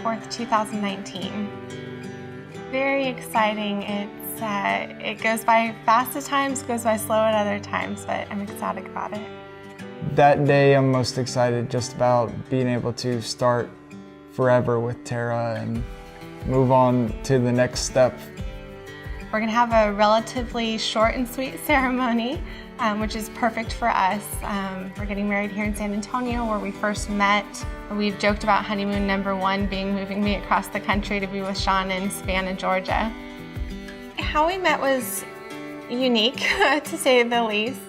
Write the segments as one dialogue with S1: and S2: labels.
S1: 4th, 2019. Very exciting. It goes by fast at times, goes by slow at other times, but I'm ecstatic about it.
S2: That day I'm most excited just about being able to start forever with Tara and move on to the next step.
S1: We're going to have a relatively short and sweet ceremony, which is perfect for us. We're getting married here in San Antonio where we first met. We've joked about honeymoon number 1 being moving me across the country to be with Sean in Savannah, Georgia. How we met was unique, to say the least.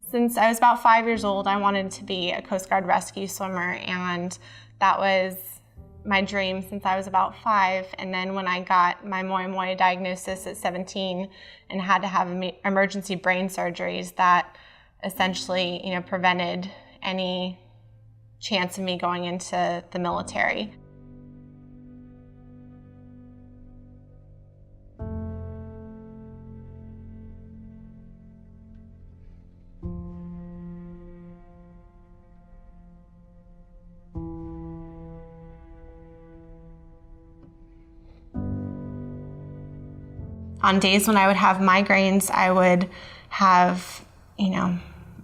S1: Since I was about 5 years old, I wanted to be a Coast Guard rescue swimmer, and that was my dream since I was about 5. And then when I got my Moyamoya diagnosis at 17 and had to have emergency brain surgeries, that essentially, prevented any chance of me going into the military. On days when I would have migraines, I would have,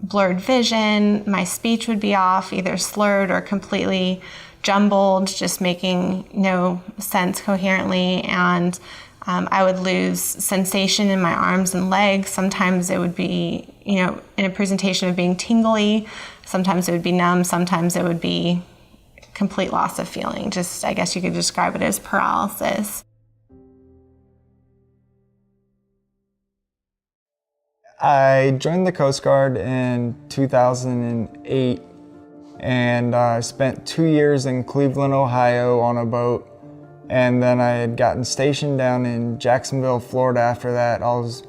S1: blurred vision. My speech would be off, either slurred or completely jumbled, just making no sense coherently. And I would lose sensation in my arms and legs. Sometimes it would be, in a presentation of being tingly. Sometimes it would be numb. Sometimes it would be complete loss of feeling. Just, I guess you could describe it as paralysis.
S2: I joined the Coast Guard in 2008 and I spent 2 years in Cleveland, Ohio on a boat, and then I had gotten stationed down in Jacksonville, Florida after that. I was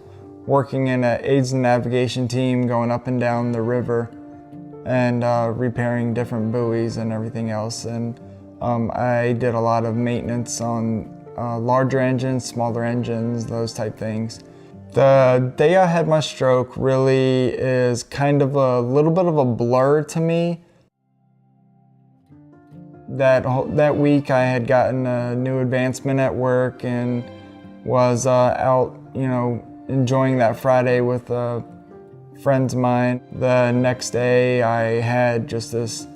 S2: working in an aids and navigation team going up and down the river and repairing different buoys and everything else, and I did a lot of maintenance on larger engines, smaller engines, those type things. The day I had my stroke really is kind of a little bit of a blur to me. That week I had gotten a new advancement at work and was out, enjoying that Friday with friends of mine. The next day I had just this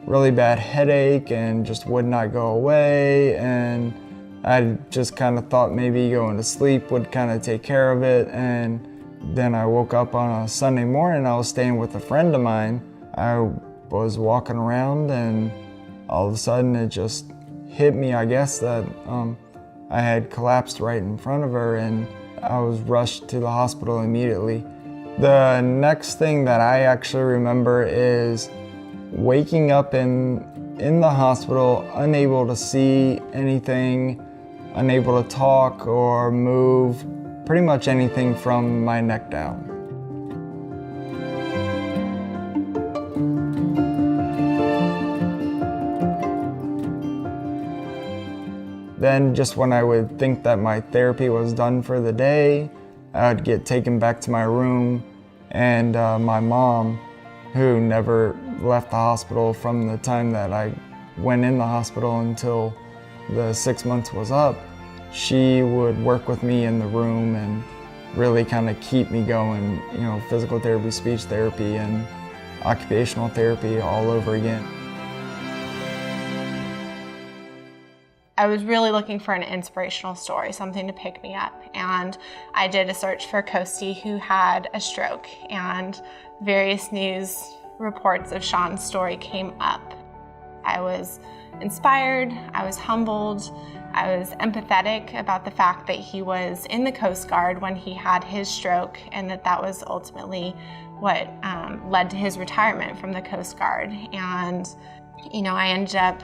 S2: really bad headache and just would not go away, and I just kind of thought maybe going to sleep would kind of take care of it. And then I woke up on a Sunday morning. I was staying with a friend of mine. I was walking around and all of a sudden it just hit me, I guess, that I had collapsed right in front of her, and I was rushed to the hospital immediately. The next thing that I actually remember is waking up in the hospital, unable to see anything, unable to talk or move, pretty much anything from my neck down. Then just when I would think that my therapy was done for the day, I would get taken back to my room, and my mom, who never left the hospital from the time that I went in the hospital until the 6 months was up, she would work with me in the room and really kind of keep me going, physical therapy, speech therapy, and occupational therapy all over again.
S1: I was really looking for an inspirational story, something to pick me up, and I did a search for Coastie who had a stroke, and various news reports of Sean's story came up. I was inspired, I was humbled, I was empathetic about the fact that he was in the Coast Guard when he had his stroke, and that was ultimately what led to his retirement from the Coast Guard. And I ended up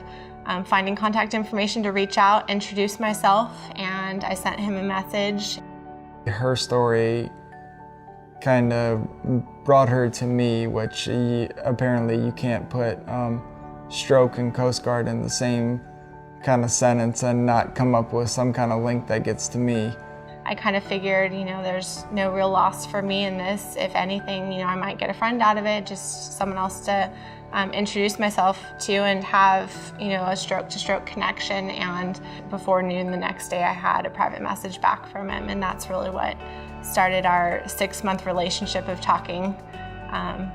S1: finding contact information to reach out, introduce myself, and I sent him a message.
S2: Her story kind of brought her to me, which apparently you can't put stroke and Coast Guard in the same kind of sentence and not come up with some kind of link that gets to me.
S1: I kind of figured, there's no real loss for me in this. If anything, I might get a friend out of it, just someone else to introduce myself to and have, a stroke-to-stroke connection. And before noon the next day, I had a private message back from him, and that's really what started our 6-month relationship of talking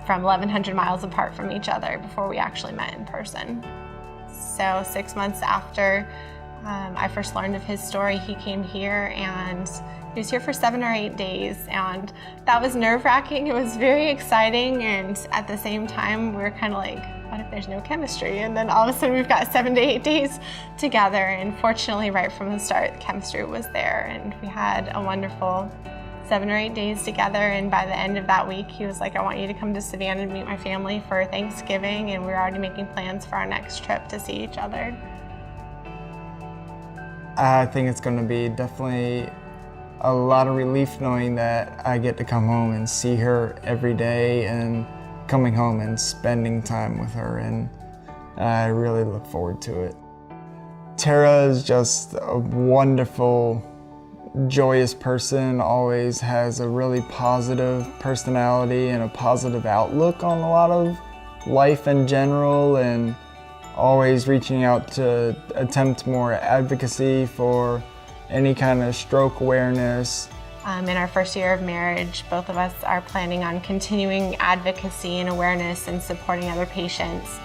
S1: from 1,100 miles apart from each other before we actually met in person. So 6 months after I first learned of his story, he came here, and he was here for 7 or 8 days, and that was nerve-wracking. It was very exciting, and at the same time, we were kind of like, what if there's no chemistry? And then all of a sudden, we've got 7 to 8 days together, and fortunately, right from the start, the chemistry was there, and we had a wonderful 7 or 8 days together. And by the end of that week, he was like, I want you to come to Savannah and meet my family for Thanksgiving, and we were already making plans for our next trip to see each other.
S2: I think it's going to be definitely a lot of relief knowing that I get to come home and see her every day, and coming home and spending time with her, and I really look forward to it. Tara is just a wonderful, joyous person, always has a really positive personality and a positive outlook on a lot of life in general, and always reaching out to attempt more advocacy for any kind of stroke awareness.
S1: In our first year of marriage, both of us are planning on continuing advocacy and awareness and supporting other patients.